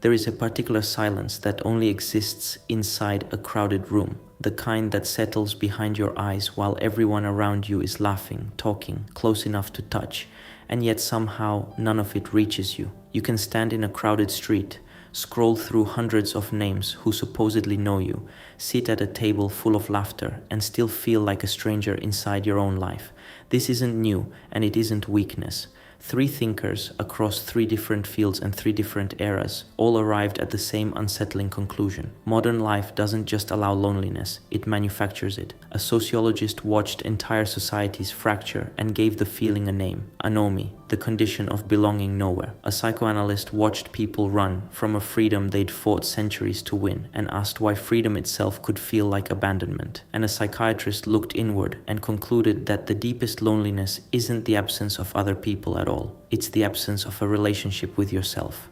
There is a particular silence that only exists inside a crowded room, the kind that settles behind your eyes while everyone around you is laughing, talking, close enough to touch, and yet somehow none of it reaches you. You can stand in a crowded street, scroll through hundreds of names who supposedly know you, sit at a table full of laughter, and still feel like a stranger inside your own life. This isn't new, and it isn't weakness. Three thinkers across three different fields and three different eras all arrived at the same unsettling conclusion. Modern life doesn't just allow loneliness, it manufactures it. A sociologist watched entire societies fracture and gave the feeling a name, anomie, the condition of belonging nowhere. A psychoanalyst watched people run from a freedom they'd fought centuries to win and asked why freedom itself could feel like abandonment. And a psychiatrist looked inward and concluded that the deepest loneliness isn't the absence of other people at all. It's the absence of a relationship with yourself.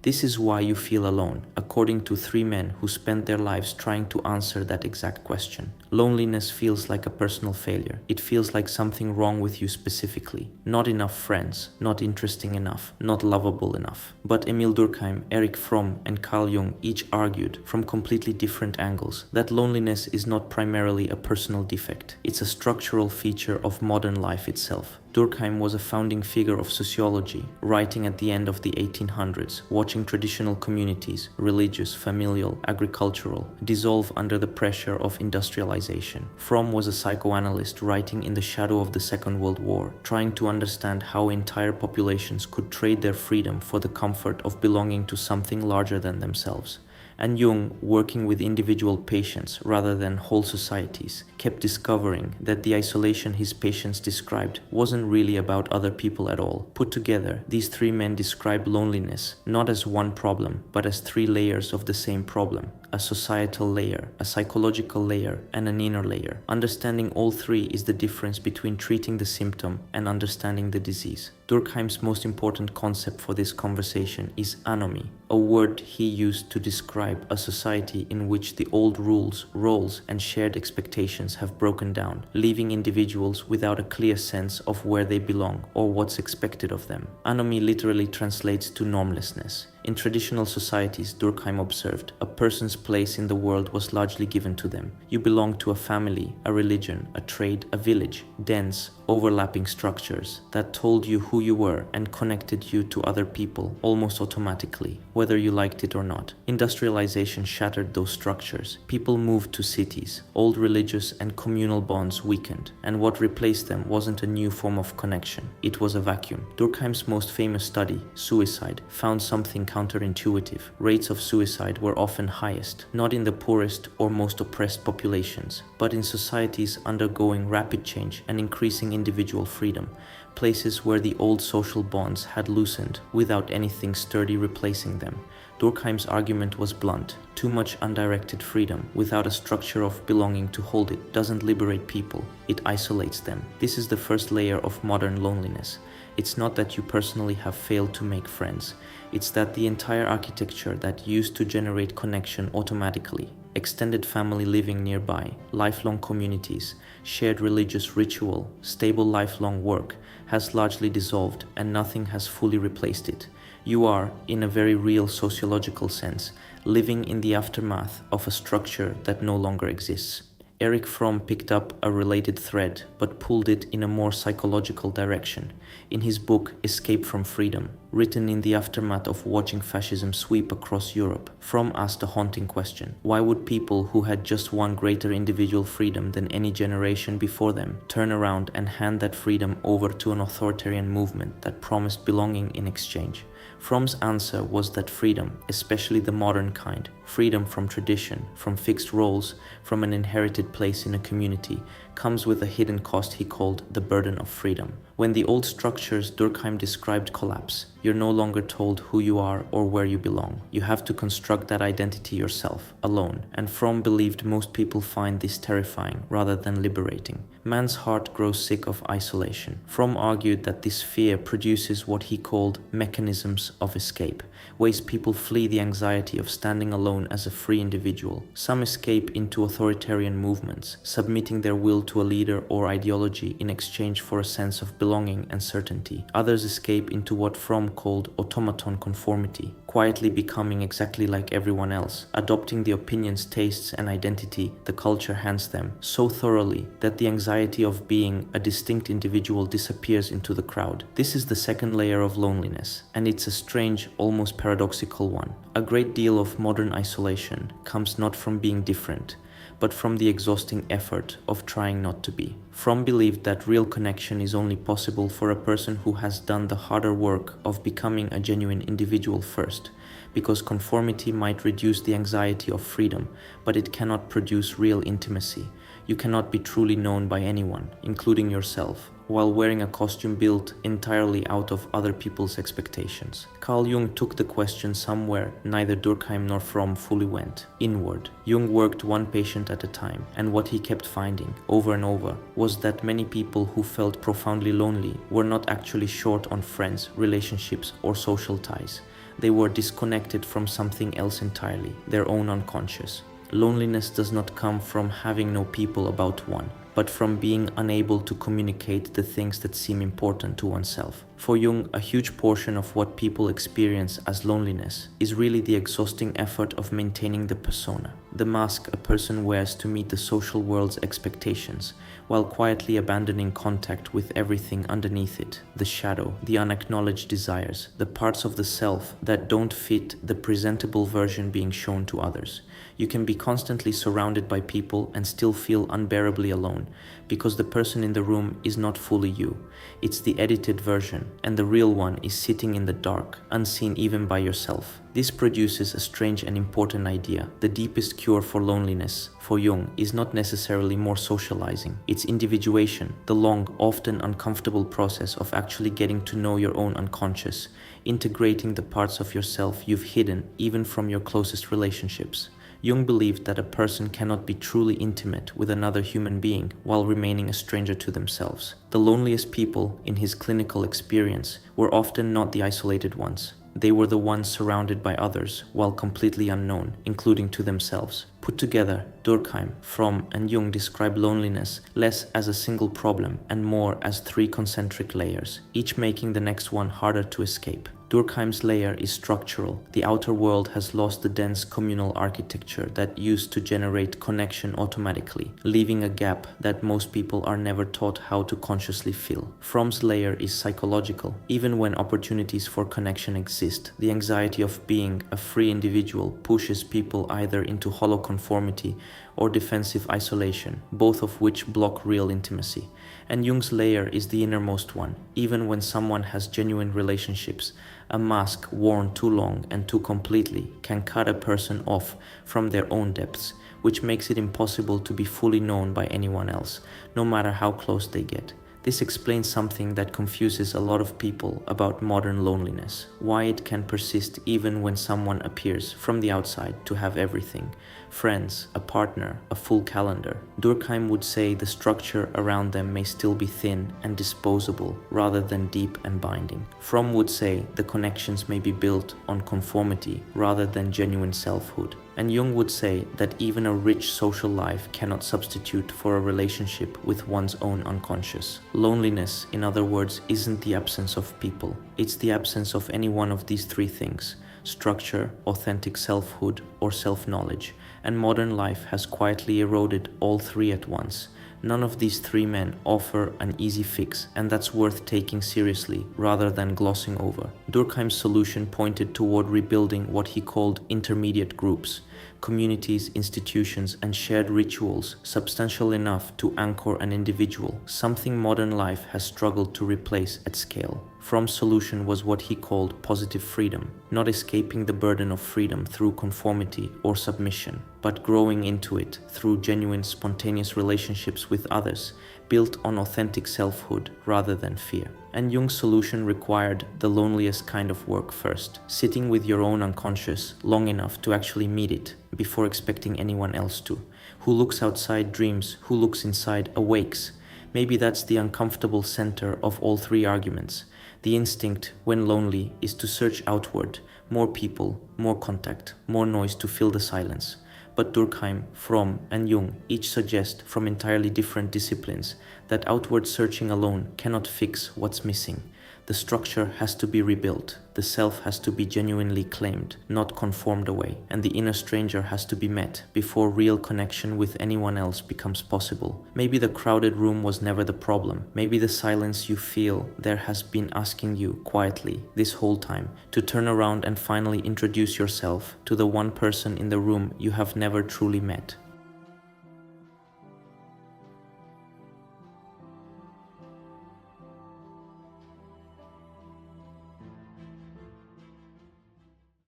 This is why you feel alone, according to three men who spent their lives trying to answer that exact question. Loneliness feels like a personal failure. It feels like something wrong with you specifically. Not enough friends, not interesting enough, not lovable enough. But Émile Durkheim, Erich Fromm, and Carl Jung each argued, from completely different angles, that loneliness is not primarily a personal defect. It's a structural feature of modern life itself. Durkheim was a founding figure of sociology, writing at the end of the 1800s, watching traditional communities, religious, familial, agricultural, dissolve under the pressure of industrialization. Fromm was a psychoanalyst writing in the shadow of the Second World War, trying to understand how entire populations could trade their freedom for the comfort of belonging to something larger than themselves. And Jung, working with individual patients rather than whole societies, kept discovering that the isolation his patients described wasn't really about other people at all. Put together, these three men describe loneliness not as one problem, but as three layers of the same problem. A societal layer, a psychological layer, and an inner layer. Understanding all three is the difference between treating the symptom and understanding the disease. Durkheim's most important concept for this conversation is anomie, a word he used to describe a society in which the old rules, roles, and shared expectations have broken down, leaving individuals without a clear sense of where they belong or what's expected of them. Anomie literally translates to normlessness. In traditional societies, Durkheim observed, a person's place in the world was largely given to them. You belonged to a family, a religion, a trade, a village, dense, overlapping structures that told you who you were and connected you to other people almost automatically, whether you liked it or not. Industrialization shattered those structures. People moved to cities. Old religious and communal bonds weakened, and what replaced them wasn't a new form of connection. It was a vacuum. Durkheim's most famous study, suicide, found something counterintuitive. Rates of suicide were often highest, not in the poorest or most oppressed populations, but in societies undergoing rapid change and increasing individual freedom, places where the old social bonds had loosened without anything sturdy replacing them. Durkheim's argument was blunt. Too much undirected freedom without a structure of belonging to hold it doesn't liberate people, it isolates them. This is the first layer of modern loneliness. It's not that you personally have failed to make friends. It's that the entire architecture that used to generate connection automatically, extended family living nearby, lifelong communities, shared religious ritual, stable lifelong work, has largely dissolved and nothing has fully replaced it. You are, in a very real sociological sense, living in the aftermath of a structure that no longer exists. Erich Fromm picked up a related thread, but pulled it in a more psychological direction. In his book, Escape from Freedom, written in the aftermath of watching fascism sweep across Europe, Fromm asked a haunting question. Why would people who had just won greater individual freedom than any generation before them turn around and hand that freedom over to an authoritarian movement that promised belonging in exchange? Fromm's answer was that freedom, especially the modern kind, freedom from tradition, from fixed roles, from an inherited place in a community, comes with a hidden cost he called the burden of freedom. When the old structures Durkheim described collapse, you're no longer told who you are or where you belong. You have to construct that identity yourself, alone, and Fromm believed most people find this terrifying rather than liberating. Man's heart grows sick of isolation. Fromm argued that this fear produces what he called mechanisms of escape, ways people flee the anxiety of standing alone as a free individual. Some escape into authoritarian movements, submitting their will to a leader or ideology in exchange for a sense of belonging and certainty. Others escape into what Fromm called automaton conformity, quietly becoming exactly like everyone else, adopting the opinions, tastes, and identity the culture hands them so thoroughly that the anxiety of being a distinct individual disappears into the crowd. This is the second layer of loneliness, and it's a strange, almost paradoxical one. A great deal of modern isolation comes not from being different, but from the exhausting effort of trying not to be. Fromm believed that real connection is only possible for a person who has done the harder work of becoming a genuine individual first, because conformity might reduce the anxiety of freedom, but it cannot produce real intimacy. You cannot be truly known by anyone, including yourself, while wearing a costume built entirely out of other people's expectations. Carl Jung took the question somewhere neither Durkheim nor Fromm fully went: inward. Jung worked one patient at a time, and what he kept finding, over and over, was that many people who felt profoundly lonely were not actually short on friends, relationships, or social ties. They were disconnected from something else entirely, their own unconscious. Loneliness does not come from having no people about one, but from being unable to communicate the things that seem important to oneself. For Jung, a huge portion of what people experience as loneliness is really the exhausting effort of maintaining the persona, the mask a person wears to meet the social world's expectations, while quietly abandoning contact with everything underneath it: the shadow, the unacknowledged desires, the parts of the self that don't fit the presentable version being shown to others. You can be constantly surrounded by people and still feel unbearably alone, because the person in the room is not fully you. It's the edited version, and the real one is sitting in the dark, unseen even by yourself. This produces a strange and important idea. The deepest cure for loneliness, for Jung, is not necessarily more socializing. It's individuation, the long, often uncomfortable process of actually getting to know your own unconscious, integrating the parts of yourself you've hidden even from your closest relationships. Jung believed that a person cannot be truly intimate with another human being while remaining a stranger to themselves. The loneliest people, in his clinical experience, were often not the isolated ones. They were the ones surrounded by others while completely unknown, including to themselves. Put together, Durkheim, Fromm, and Jung describe loneliness less as a single problem and more as three concentric layers, each making the next one harder to escape. Durkheim's layer is structural. The outer world has lost the dense communal architecture that used to generate connection automatically, leaving a gap that most people are never taught how to consciously fill. Fromm's layer is psychological. Even when opportunities for connection exist, the anxiety of being a free individual pushes people either into hollow conformity or defensive isolation, both of which block real intimacy. And Jung's layer is the innermost one. Even when someone has genuine relationships, a mask worn too long and too completely can cut a person off from their own depths, which makes it impossible to be fully known by anyone else, no matter how close they get. This explains something that confuses a lot of people about modern loneliness: why it can persist even when someone appears from the outside to have everything: friends, a partner, a full calendar. Durkheim would say the structure around them may still be thin and disposable rather than deep and binding. Fromm would say the connections may be built on conformity rather than genuine selfhood. And Jung would say that even a rich social life cannot substitute for a relationship with one's own unconscious. Loneliness, in other words, isn't the absence of people. It's the absence of any one of these three things: structure, authentic selfhood, or self-knowledge. And modern life has quietly eroded all three at once. None of these three men offer an easy fix, and that's worth taking seriously rather than glossing over. Durkheim's solution pointed toward rebuilding what he called intermediate groups, communities, institutions, and shared rituals substantial enough to anchor an individual, something modern life has struggled to replace at scale. Fromm's solution was what he called positive freedom, not escaping the burden of freedom through conformity or submission, but growing into it through genuine, spontaneous relationships with others, built on authentic selfhood rather than fear. And Jung's solution required the loneliest kind of work first, sitting with your own unconscious long enough to actually meet it before expecting anyone else to. Who looks outside dreams, who looks inside awakes. Maybe that's the uncomfortable center of all three arguments. The instinct, when lonely, is to search outward: more people, more contact, more noise to fill the silence. But Durkheim, Fromm, and Jung each suggest, from entirely different disciplines, that outward searching alone cannot fix what's missing. The structure has to be rebuilt. The self has to be genuinely claimed, not conformed away, and the inner stranger has to be met before real connection with anyone else becomes possible. Maybe the crowded room was never the problem. Maybe the silence you feel there has been asking you quietly this whole time to turn around and finally introduce yourself to the one person in the room you have never truly met.